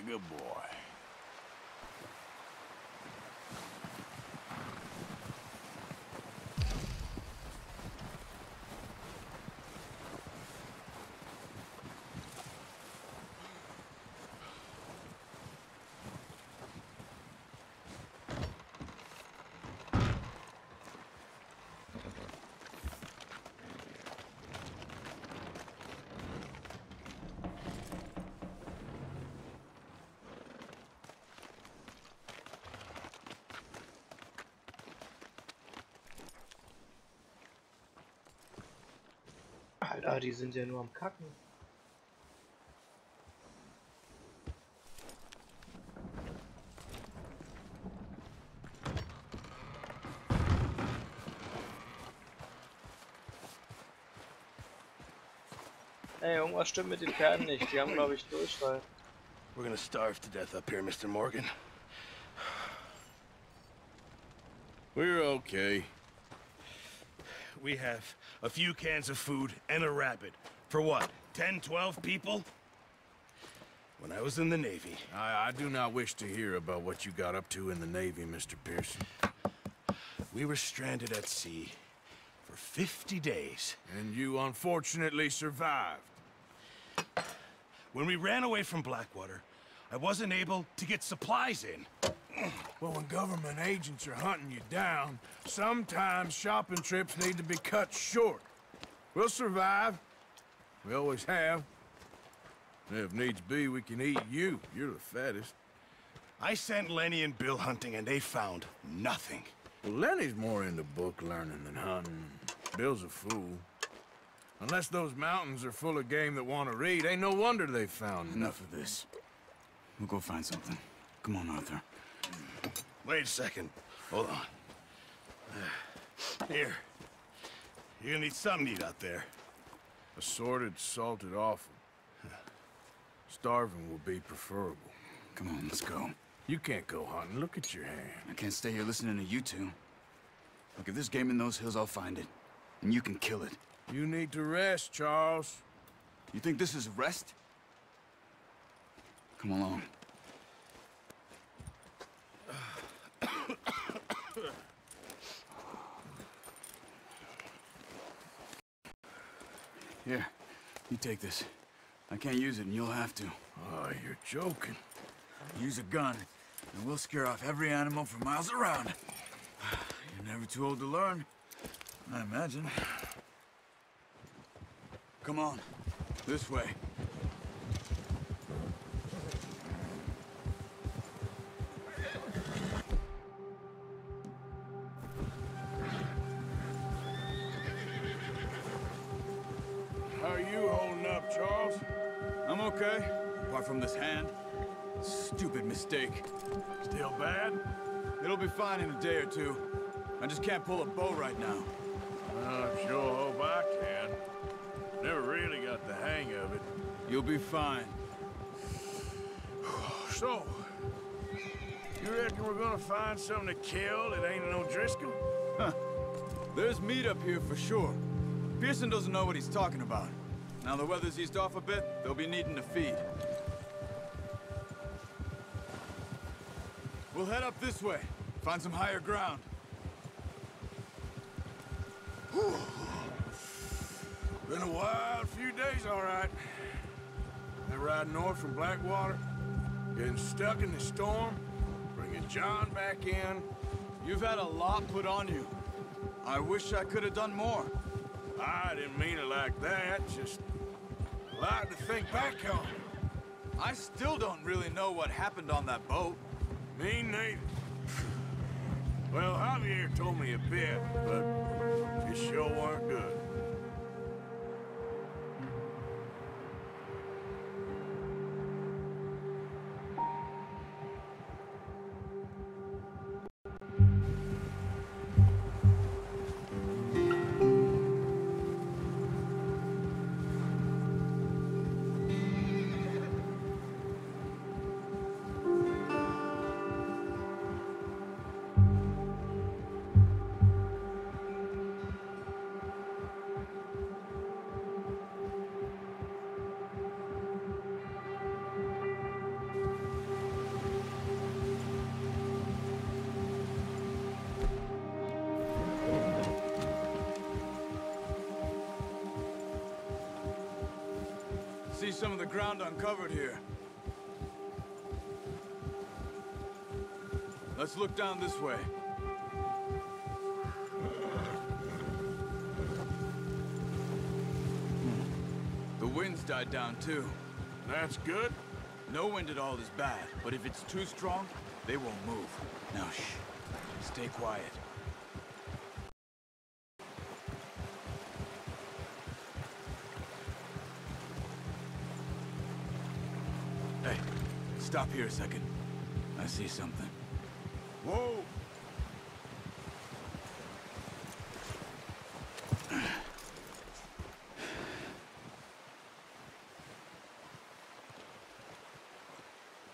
good boy. Alter, die sind ja nur am Kacken. Ey, irgendwas stimmt mit den Pferden nicht. Die haben, glaube ich, Durchfall. We're gonna starve to death up here, Mr. Morgan. We're okay. We have a few cans of food and a rabbit. For what, 10, 12 people? When I was in the Navy... I do not wish to hear about what you got up to in the Navy, Mr. Pearson. We were stranded at sea for 50 days. And you unfortunately survived. When we ran away from Blackwater, I wasn't able to get supplies in. Well, when government agents are hunting you down, sometimes shopping trips need to be cut short. We'll survive. We always have. And if needs be, we can eat you. You're the fattest. I sent Lenny and Bill hunting, and they found nothing. Well, Lenny's more into book learning than hunting. Bill's a fool. Unless those mountains are full of game that want to read, ain't no wonder they found Enough of this. We'll go find something. Come on, Arthur. Wait a second. Hold on. Here. You're gonna need something to eat out there. Assorted, salted offal. Starving will be preferable. Come on, let's go. You can't go hunting. Look at your hand. I can't stay here listening to you two. Look, if there's game in those hills, I'll find it. And you can kill it. You need to rest, Charles. You think this is rest? Come along. Here, you take this. I can't use it, and you'll have to. Oh, you're joking. Use a gun, and we'll scare off every animal for miles around. You're never too old to learn, I imagine. Come on, this way. How are you holding up, Charles? I'm okay, apart from this hand. Stupid mistake. Still bad? It'll be fine in a day or two. I just can't pull a bow right now. I sure hope I can. Never really got the hang of it. You'll be fine. So, you reckon we're gonna find something to kill that ain't no Driscoll? Huh. There's meat up here for sure. Pearson doesn't know what he's talking about. Now the weather's eased off a bit, they'll be needing to feed. We'll head up this way, find some higher ground. Whew. Been a wild few days, all right. They're riding north from Blackwater, getting stuck in the storm, bringing John back in. You've had a lot put on you. I wish I could have done more. I didn't mean it like that, just a lot to think back on. I still don't really know what happened on that boat. Me neither. Well, Javier told me a bit, but it sure weren't good. see some of the ground uncovered here. Let's look down this way. The wind's died down too. That's good. No wind at all is bad, but if it's too strong, they won't move. Now shh. Stay quiet. Hey, stop here a second. I see something. Whoa!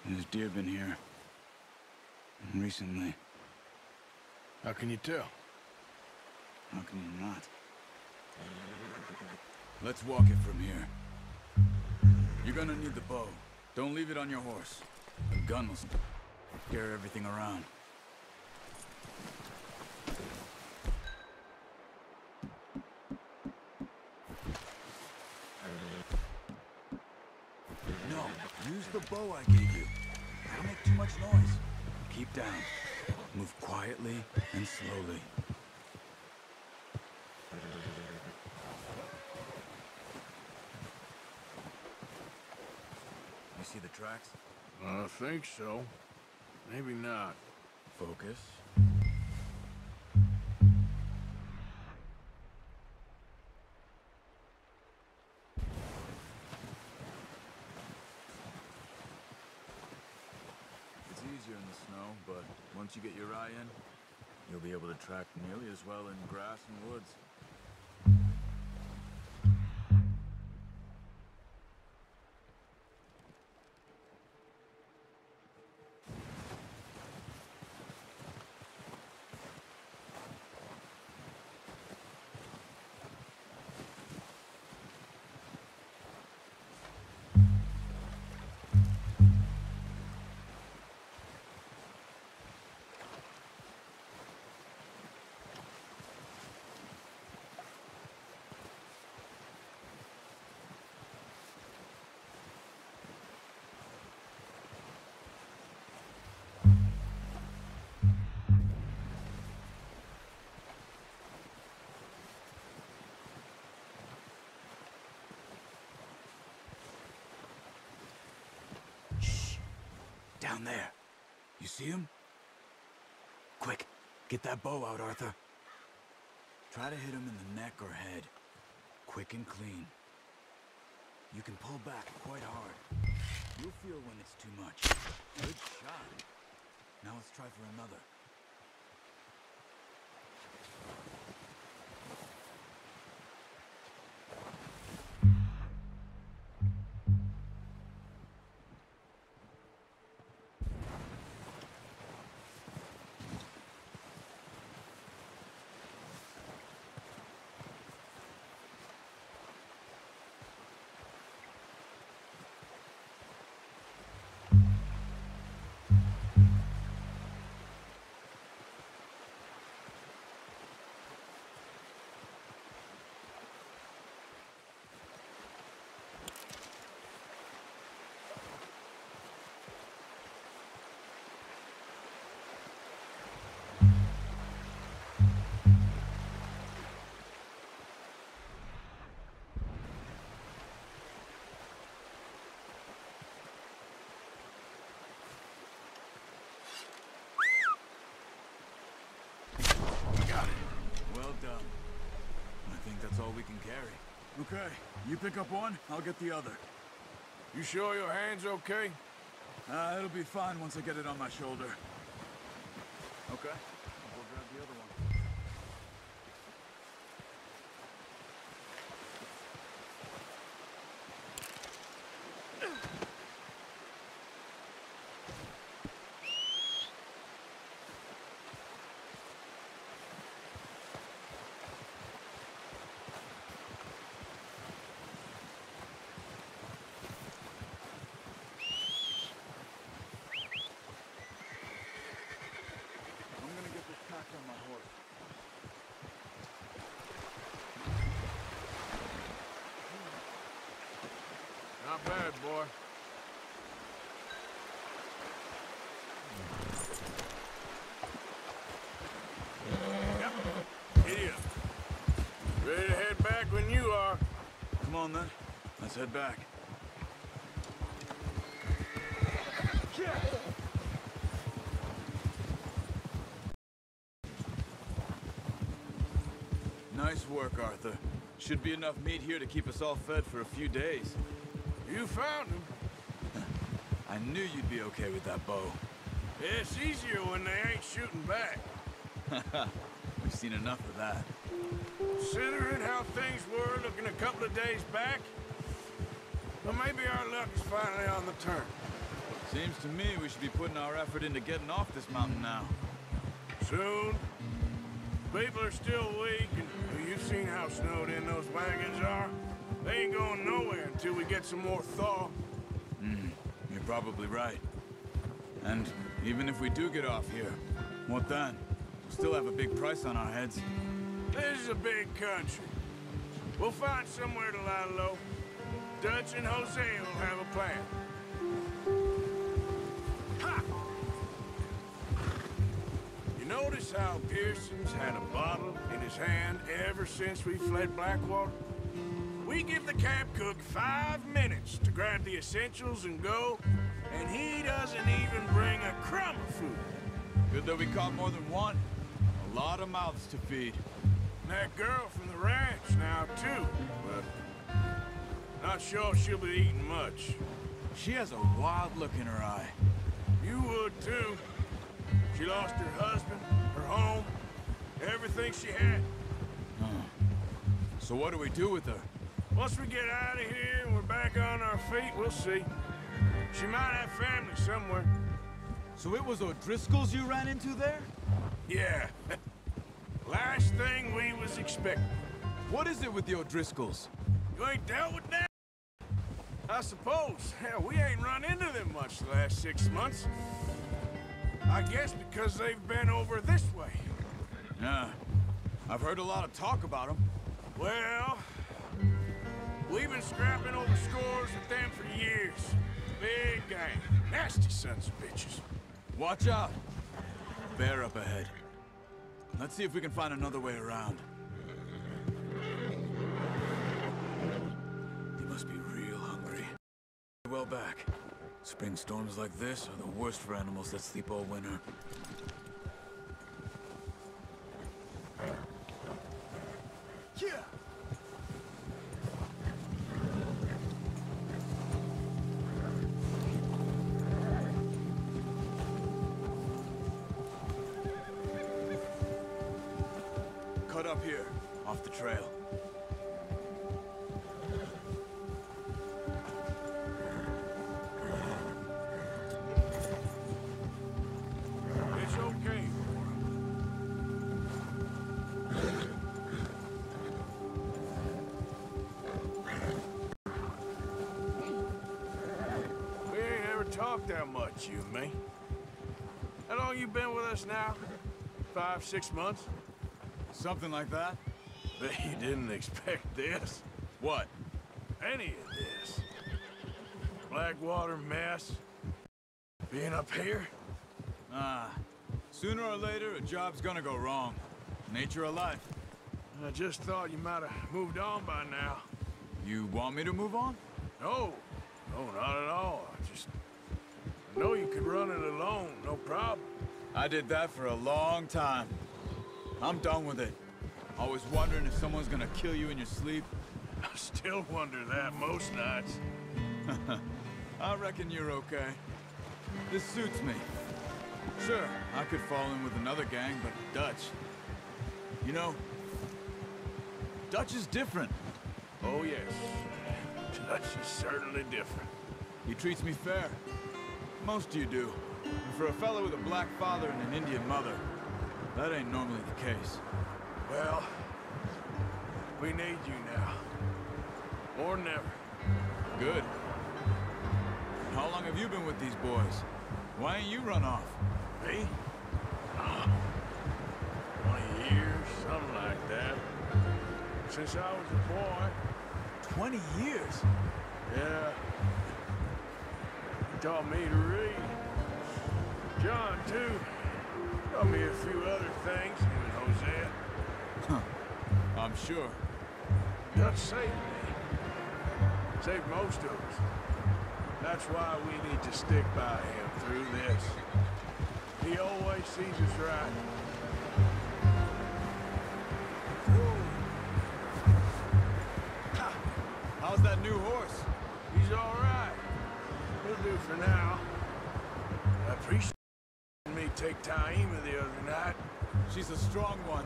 There's deer been here. Recently. How can you tell? How can you not? Let's walk it from here. You're gonna need the bow. Don't leave it on your horse. A gun will scare everything around. No, use the bow I gave you. Don't make too much noise. Keep down. Move quietly and slowly. You see the tracks? I think so. Maybe not. Focus. It's easier in the snow, but once you get your eye in, you'll be able to track nearly as well in grass and woods. Down there. You see him? Quick, get that bow out, Arthur. Try to hit him in the neck or head. Quick and clean. You can pull back quite hard. You'll feel when it's too much. Good shot. Now let's try for another. Well done. I think that's all we can carry. Okay, you pick up one, I'll get the other. You sure your hand's okay? It'll be fine once I get it on my shoulder. Okay, I'll go grab the other one. Not bad, boy. Yep. Giddy up. Ready to head back when you are. Come on, then. Let's head back. Nice work, Arthur. Should be enough meat here to keep us all fed for a few days. You found him. I knew you'd be okay with that bow. It's easier when they ain't shooting back. We've seen enough of that. Considering how things were looking a couple of days back, well, maybe our luck is finally on the turn. Seems to me we should be putting our effort into getting off this mountain now. Soon. People are still weak, and well, you've seen how snowed in those wagons are. They ain't going nowhere until we get some more thaw. You're probably right. And even if we do get off here, what then? We'll still have a big price on our heads. This is a big country. We'll find somewhere to lie low. Dutch and Jose will have a plan. Ha! You notice how Pearson's had a bottle in his hand ever since we fled Blackwater? We give the camp cook 5 minutes to grab the essentials and go, and he doesn't even bring a crumb of food. Good that we caught more than one. A lot of mouths to feed. And that girl from the ranch now, too, but not sure she'll be eating much. She has a wild look in her eye. You would, too. She lost her husband, her home, everything she had. So what do we do with her? Once we get out of here and we're back on our feet, we'll see. She might have family somewhere. So it was O'Driscoll's you ran into there? Yeah. Last thing we was expecting. What is it with the O'Driscolls? You ain't dealt with that? I suppose. Hell, we ain't run into them much the last 6 months. I guess because they've been over this way. Yeah. I've heard a lot of talk about them. Well, we've been scrapping over scores with them for years. Big gang. Nasty sons of bitches. Watch out. Bear up ahead. Let's see if we can find another way around. They must be real hungry. Well back. Spring storms like this are the worst for animals that sleep all winter. Yeah. Cut up here, off the trail. It's okay. We ain't ever talked that much, you and me. How long you been with us now? 5, 6 months? Something like that? Bet you didn't expect this. What? Any of this. Blackwater mess. Being up here? Sooner or later, a job's gonna go wrong. Nature of life. I just thought you might have moved on by now. You want me to move on? No. No, not at all. I know you could run it alone, no problem. I did that for a long time. I'm done with it. Always wondering if someone's gonna kill you in your sleep. I still wonder that most nights. I reckon you're okay. This suits me. Sure, I could fall in with another gang, but Dutch... You know, Dutch is different. Oh, yes. Dutch is certainly different. He treats me fair. Most of you do. And for a fellow with a black father and an Indian mother, that ain't normally the case. Well, we need you now. More than ever. Good. How long have you been with these boys? Why ain't you run off? Me? 20 years, something like that. Since I was a boy. 20 years? Yeah. He taught me to read. John, too. Taught me a few other things, him and Hosea. Huh. I'm sure. Dutch saved me. Saved most of us. That's why we need to stick by him through this. He always sees us right. How's that new horse? He's all right. He'll do for now. I appreciate me take Taima the other night. She's a strong one.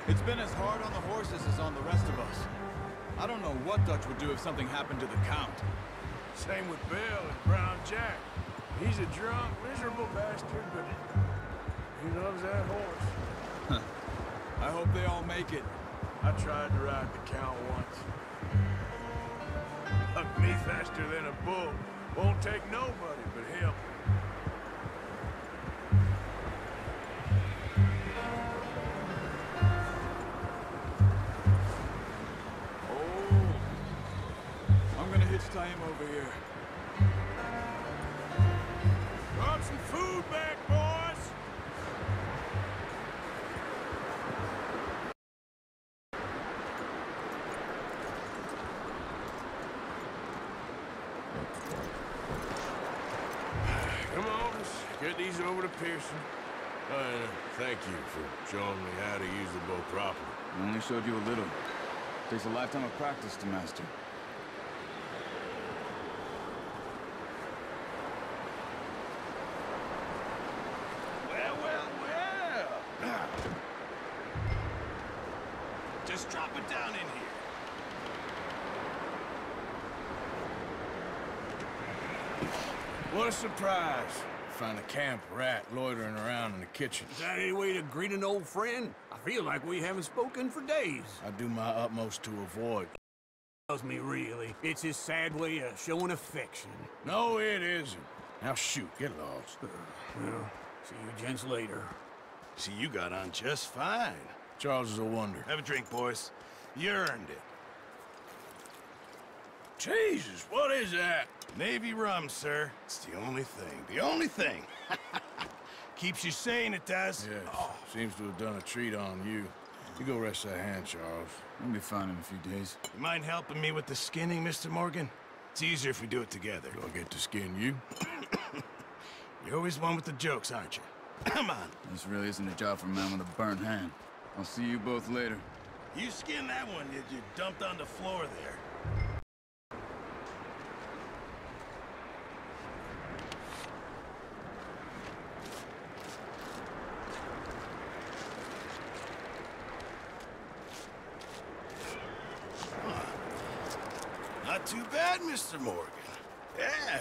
It's been as hard on the horses as on the rest of us. I don't know what Dutch would do if something happened to the Count. Same with Bill and Brown Jack. He's a drunk, miserable bastard, but he loves that horse. I hope they all make it. I tried to ride the Count once. Hucked me faster than a bull. Won't take nobody but him. I'm gonna hitch-tie him over here. Brought some food back, boys! Come on, let's get these over to Pearson. Thank you for showing me how to use the bow properly. I only showed you a little. Takes a lifetime of practice to master. Well. Just drop it down in here. What a surprise. Find a camp rat loitering around in the kitchen. Is that any way to greet an old friend? I feel like we haven't spoken for days. I do my utmost to avoid. Tells me really. It's his sad way of showing affection. No, it isn't. Now shoot, get lost. Well, see you gents later. See, you got on just fine. Charles is a wonder. Have a drink, boys. You earned it. Jesus, what is that? Navy rum, sir. It's the only thing. The only thing. Keeps you sane, it does. Yes, seems to have done a treat on you. You go rest that hand, Charles. I'll be fine in a few days. You mind helping me with the skinning, Mr. Morgan? It's easier if we do it together. Do I get to skin you? You're always one with the jokes, aren't you? Come on. This really isn't a job for a man with a burnt hand. I'll see you both later. You skinned that one you dumped on the floor there. Not too bad, Mr. Morgan. Yeah.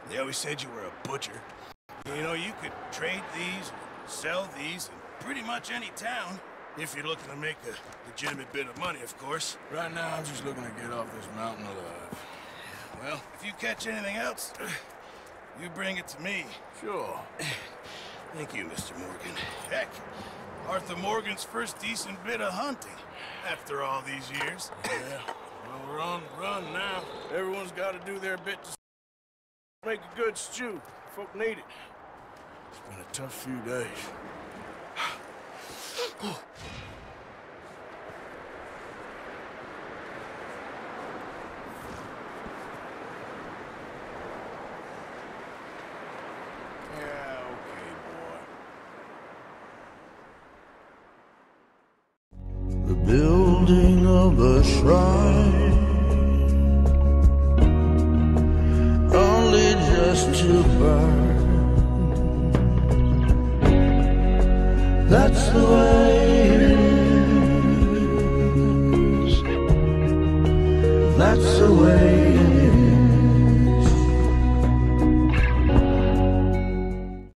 They always said you were a butcher. You know, you could trade these, sell these, in pretty much any town. If you're looking to make a legitimate bit of money, of course. Right now, I'm just looking to get off this mountain alive. Well, if you catch anything else, you bring it to me. Sure. Thank you, Mr. Morgan. Heck, Arthur Morgan's first decent bit of hunting after all these years. Yeah. Well, we're on the run now. Everyone's got to do their bit to make a good stew. Folk need it. It's been a tough few days. Yeah, okay, boy. The building of a shrine, only just to burn. That's the way it is. That's the way it is.